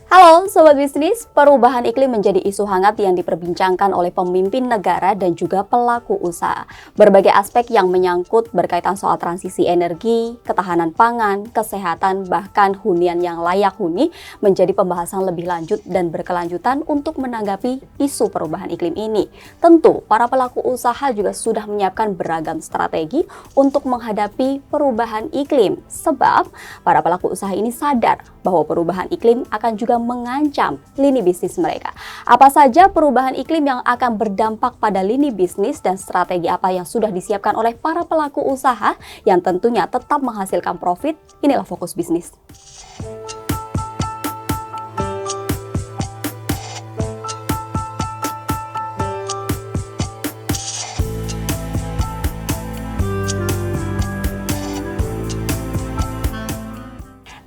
Halo Sobat Bisnis, perubahan iklim menjadi isu hangat yang diperbincangkan oleh pemimpin negara dan juga pelaku usaha. Berbagai aspek yang menyangkut berkaitan soal transisi energi, ketahanan pangan, kesehatan, bahkan hunian yang layak huni menjadi pembahasan lebih lanjut dan berkelanjutan untuk menanggapi isu perubahan iklim ini. Tentu, para pelaku usaha juga sudah menyiapkan beragam strategi untuk menghadapi perubahan iklim. Sebab, para pelaku usaha ini sadar bahwa perubahan iklim akan juga mengancam lini bisnis mereka. Apa saja perubahan iklim yang akan berdampak pada lini bisnis dan strategi apa yang sudah disiapkan oleh para pelaku usaha yang tentunya tetap menghasilkan profit? Inilah Fokus Bisnis.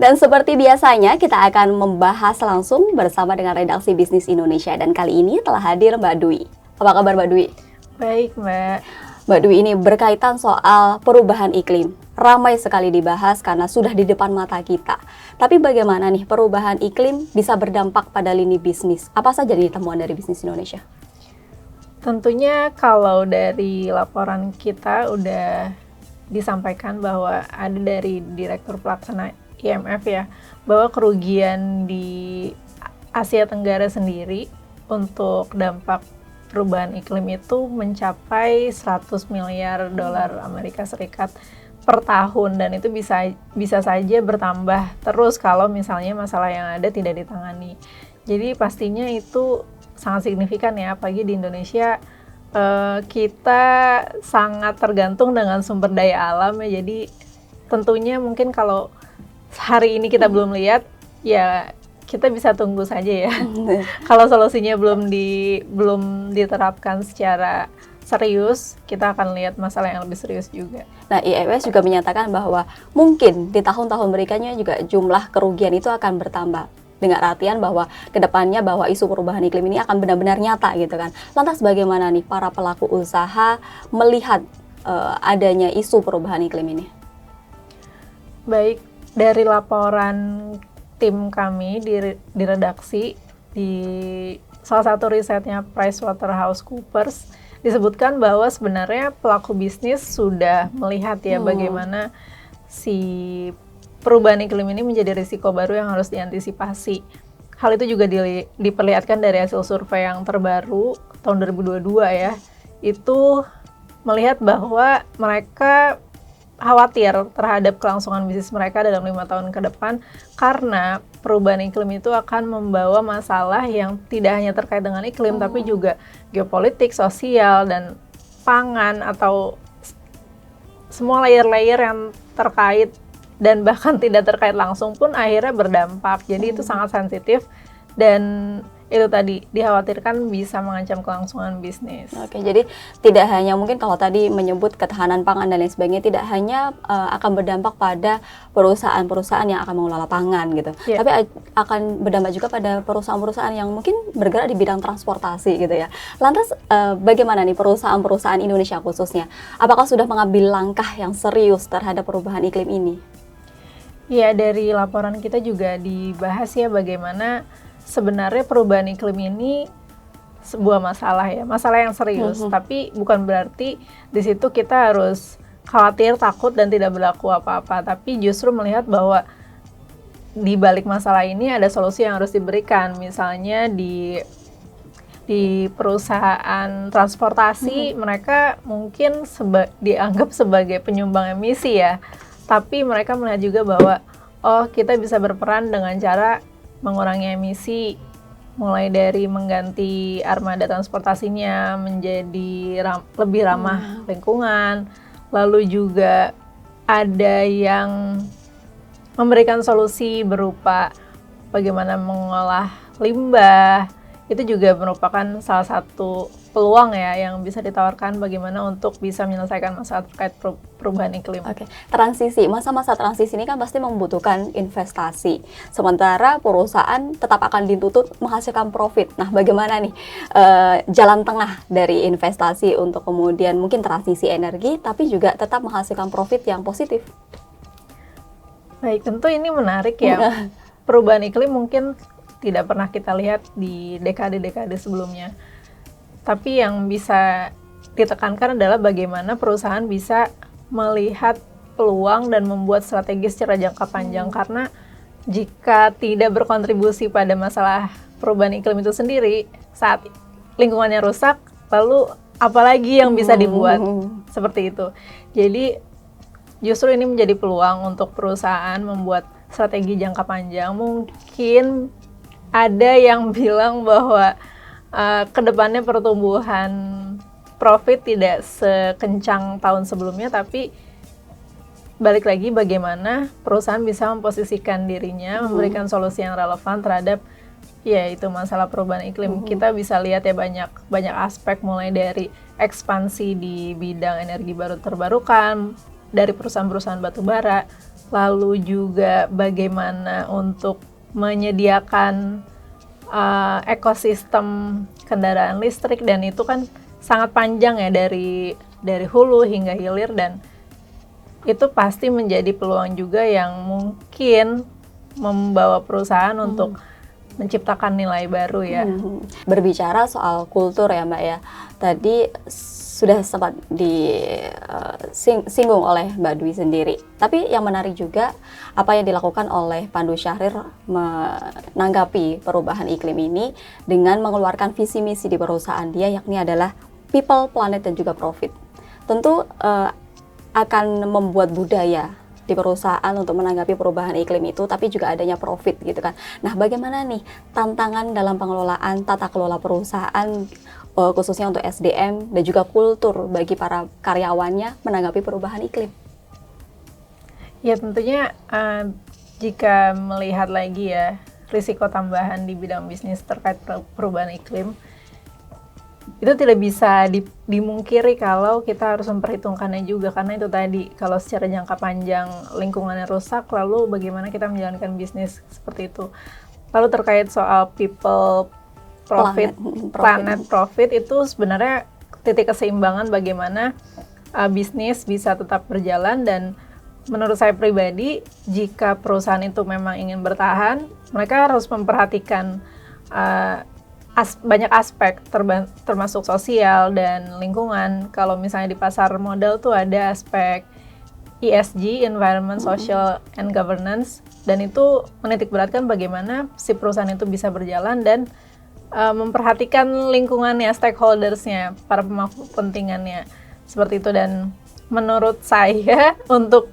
Dan seperti biasanya, kita akan membahas langsung bersama dengan Redaksi Bisnis Indonesia. Dan kali ini telah hadir Mbak Dwi. Apa kabar Mbak Dwi? Baik, Mbak. Mbak Dwi, ini berkaitan soal perubahan iklim. Ramai sekali dibahas karena sudah di depan mata kita. Tapi bagaimana nih perubahan iklim bisa berdampak pada lini bisnis? Apa saja nih temuan dari Bisnis Indonesia? Tentunya kalau dari laporan kita udah disampaikan bahwa ada dari Direktur Pelaksana IMF ya, bahwa kerugian di Asia Tenggara sendiri untuk dampak perubahan iklim itu mencapai 100 miliar dolar Amerika Serikat per tahun, dan itu bisa saja bertambah terus kalau misalnya masalah yang ada tidak ditangani. Jadi pastinya itu sangat signifikan ya, apalagi di Indonesia kita sangat tergantung dengan sumber daya alam ya. Jadi tentunya mungkin kalau hari ini kita belum lihat, ya kita bisa tunggu saja ya. Kalau solusinya belum diterapkan secara serius, kita akan lihat masalah yang lebih serius juga. Nah, IMF juga menyatakan bahwa mungkin di tahun-tahun berikutnya juga jumlah kerugian itu akan bertambah. Dengan artian bahwa kedepannya bahwa isu perubahan iklim ini akan benar-benar nyata gitu kan. Lantas bagaimana nih para pelaku usaha melihat adanya isu perubahan iklim ini? Baik, dari laporan tim kami di redaksi, di salah satu risetnya PricewaterhouseCoopers, disebutkan bahwa sebenarnya pelaku bisnis sudah melihat ya bagaimana si perubahan iklim ini menjadi risiko baru yang harus diantisipasi. Hal itu juga diperlihatkan dari hasil survei yang terbaru tahun 2022 ya. Itu melihat bahwa mereka khawatir terhadap kelangsungan bisnis mereka dalam 5 tahun ke depan karena perubahan iklim itu akan membawa masalah yang tidak hanya terkait dengan iklim tapi juga geopolitik, sosial, dan pangan atau semua layer-layer yang terkait dan bahkan tidak terkait langsung pun akhirnya berdampak. Jadi itu sangat sensitif dan itu tadi dikhawatirkan bisa mengancam kelangsungan bisnis. Oke, jadi tidak hanya mungkin kalau tadi menyebut ketahanan pangan dan lain sebagainya, tidak hanya akan berdampak pada perusahaan-perusahaan yang akan mengelola pangan gitu, tapi akan berdampak juga pada perusahaan-perusahaan yang mungkin bergerak di bidang transportasi gitu ya. Lantas bagaimana nih perusahaan-perusahaan Indonesia khususnya? Apakah sudah mengambil langkah yang serius terhadap perubahan iklim ini? Ya, dari laporan kita juga dibahas ya bagaimana sebenarnya perubahan iklim ini sebuah masalah ya, masalah yang serius. Tapi bukan berarti di situ kita harus khawatir, takut, dan tidak berlaku apa-apa. Tapi justru melihat bahwa di balik masalah ini ada solusi yang harus diberikan. Misalnya di perusahaan transportasi, mereka mungkin dianggap sebagai penyumbang emisi ya. Tapi mereka melihat juga bahwa kita bisa berperan dengan cara mengurangi emisi, mulai dari mengganti armada transportasinya menjadi lebih ramah lingkungan. Lalu juga ada yang memberikan solusi berupa bagaimana mengolah limbah. Itu juga merupakan salah satu peluang ya yang bisa ditawarkan bagaimana untuk bisa menyelesaikan masalah terkait perubahan iklim. Oke, transisi, masa-masa transisi ini kan pasti membutuhkan investasi. Sementara perusahaan tetap akan dituntut menghasilkan profit. Nah, bagaimana nih jalan tengah dari investasi untuk kemudian mungkin transisi energi, tapi juga tetap menghasilkan profit yang positif? Baik, tentu ini menarik ya. Perubahan iklim mungkin tidak pernah kita lihat di dekade-dekade sebelumnya. Tapi yang bisa ditekankan adalah bagaimana perusahaan bisa melihat peluang dan membuat strategi secara jangka panjang, karena jika tidak berkontribusi pada masalah perubahan iklim itu sendiri, saat lingkungannya rusak, lalu apalagi yang bisa dibuat seperti itu. Jadi justru ini menjadi peluang untuk perusahaan membuat strategi jangka panjang. Mungkin ada yang bilang bahwa kedepannya pertumbuhan profit tidak sekencang tahun sebelumnya, tapi balik lagi bagaimana perusahaan bisa memposisikan dirinya, memberikan solusi yang relevan terhadap ya itu masalah perubahan iklim. Kita bisa lihat ya banyak aspek, mulai dari ekspansi di bidang energi baru terbarukan dari perusahaan-perusahaan batu bara, lalu juga bagaimana untuk menyediakan ekosistem kendaraan listrik, dan itu kan sangat panjang ya dari hulu hingga hilir, dan itu pasti menjadi peluang juga yang mungkin membawa perusahaan untuk menciptakan nilai baru ya. Berbicara soal kultur ya Mbak ya, tadi sudah sempat disinggung oleh Mbak Dwi sendiri. Tapi yang menarik juga apa yang dilakukan oleh Pandu Syahrir menanggapi perubahan iklim ini dengan mengeluarkan visi misi di perusahaan dia, yakni adalah people, planet, dan juga profit. Tentu akan membuat budaya di perusahaan untuk menanggapi perubahan iklim itu, tapi juga adanya profit gitu kan. Nah, bagaimana nih tantangan dalam pengelolaan tata kelola perusahaan khususnya untuk SDM dan juga kultur bagi para karyawannya menanggapi perubahan iklim? Ya tentunya jika melihat lagi ya risiko tambahan di bidang bisnis terkait perubahan iklim, itu tidak bisa dimungkiri kalau kita harus memperhitungkannya juga, karena itu tadi, kalau secara jangka panjang lingkungannya rusak, lalu bagaimana kita menjalankan bisnis seperti itu. Lalu terkait soal people, planet, profit, itu sebenarnya titik keseimbangan bagaimana bisnis bisa tetap berjalan. Dan menurut saya pribadi, jika perusahaan itu memang ingin bertahan, mereka harus memperhatikan banyak aspek, termasuk sosial dan lingkungan. Kalau misalnya di pasar modal tuh ada aspek ESG, Environment, Social, and Governance, dan itu menitikberatkan bagaimana si perusahaan itu bisa berjalan dan memperhatikan lingkungannya, stakeholders-nya, para pemangku kepentingannya, seperti itu. Dan menurut saya untuk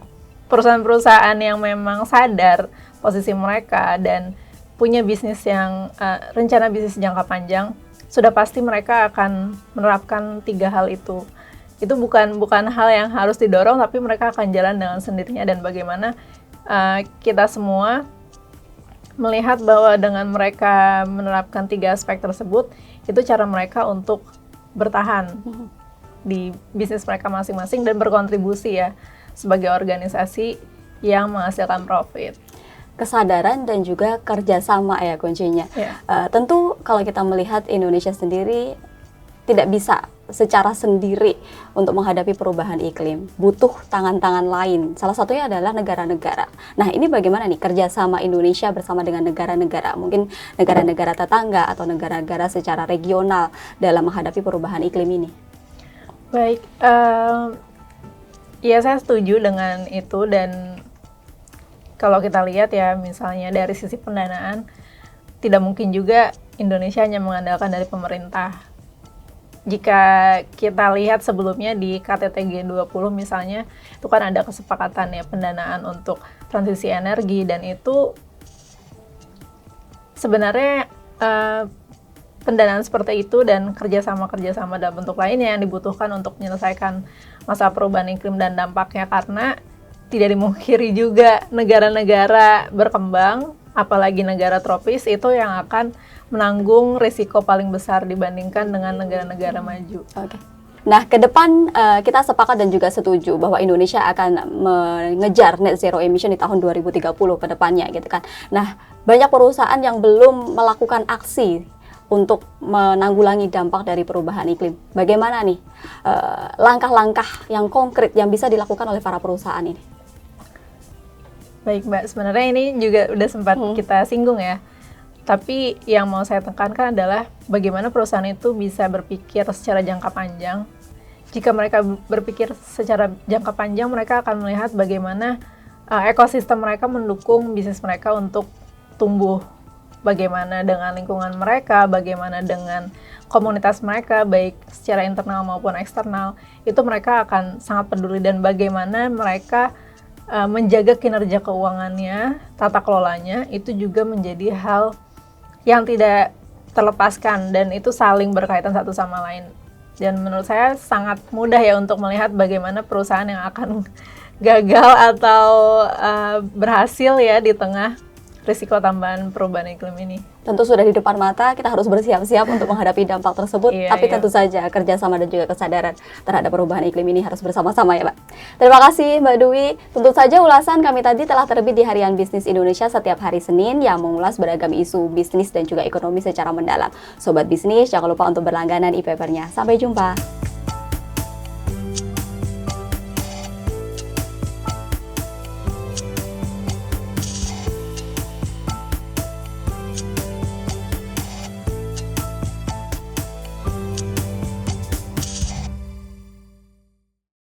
perusahaan-perusahaan yang memang sadar posisi mereka dan punya bisnis yang rencana bisnis jangka panjang, sudah pasti mereka akan menerapkan 3 hal itu. Itu bukan hal yang harus didorong, tapi mereka akan jalan dengan sendirinya. Dan bagaimana kita semua melihat bahwa dengan mereka menerapkan 3 aspek tersebut, itu cara mereka untuk bertahan di bisnis mereka masing-masing dan berkontribusi ya sebagai organisasi yang menghasilkan profit. Kesadaran dan juga kerjasama ya kuncinya. Tentu kalau kita melihat Indonesia sendiri tidak bisa secara sendiri untuk menghadapi perubahan iklim, butuh tangan-tangan lain. Salah satunya adalah negara-negara. Nah, ini bagaimana nih kerjasama Indonesia bersama dengan negara-negara, mungkin negara-negara tetangga atau negara-negara secara regional dalam menghadapi perubahan iklim ini? Baik, ya saya setuju dengan itu. Dan kalau kita lihat ya, misalnya dari sisi pendanaan, tidak mungkin juga Indonesia hanya mengandalkan dari pemerintah. Jika kita lihat sebelumnya di KTT G20 misalnya, itu kan ada kesepakatan ya pendanaan untuk transisi energi, dan itu sebenarnya pendanaan seperti itu dan kerjasama dalam bentuk lainnya yang dibutuhkan untuk menyelesaikan masalah perubahan iklim dan dampaknya, karena tidak dimungkiri juga negara-negara berkembang, apalagi negara tropis, itu yang akan menanggung risiko paling besar dibandingkan dengan negara-negara maju. Oke. Nah, ke depan kita sepakat dan juga setuju bahwa Indonesia akan mengejar net zero emission di tahun 2030 ke depannya gitu kan. Nah, banyak perusahaan yang belum melakukan aksi untuk menanggulangi dampak dari perubahan iklim. Bagaimana nih langkah-langkah yang konkret yang bisa dilakukan oleh para perusahaan ini? Baik Mbak, sebenarnya ini juga udah sempat kita singgung ya. Tapi yang mau saya tekankan adalah bagaimana perusahaan itu bisa berpikir secara jangka panjang. Jika mereka berpikir secara jangka panjang, mereka akan melihat bagaimana ekosistem mereka mendukung bisnis mereka untuk tumbuh. Bagaimana dengan lingkungan mereka, bagaimana dengan komunitas mereka, baik secara internal maupun eksternal, itu mereka akan sangat peduli, dan bagaimana mereka menjaga kinerja keuangannya, tata kelolanya, itu juga menjadi hal yang tidak terlepaskan, dan itu saling berkaitan satu sama lain. Dan menurut saya sangat mudah ya untuk melihat bagaimana perusahaan yang akan gagal atau berhasil ya di tengah risiko tambahan perubahan iklim ini. Tentu sudah di depan mata, kita harus bersiap-siap untuk menghadapi dampak tersebut, tapi tentu saja kerjasama dan juga kesadaran terhadap perubahan iklim ini harus bersama-sama ya Mbak. Terima kasih Mbak Dwi. Tentu saja ulasan kami tadi telah terbit di Harian Bisnis Indonesia setiap hari Senin yang mengulas beragam isu bisnis dan juga ekonomi secara mendalam. Sobat bisnis, jangan lupa untuk berlangganan e-papernya. Sampai jumpa.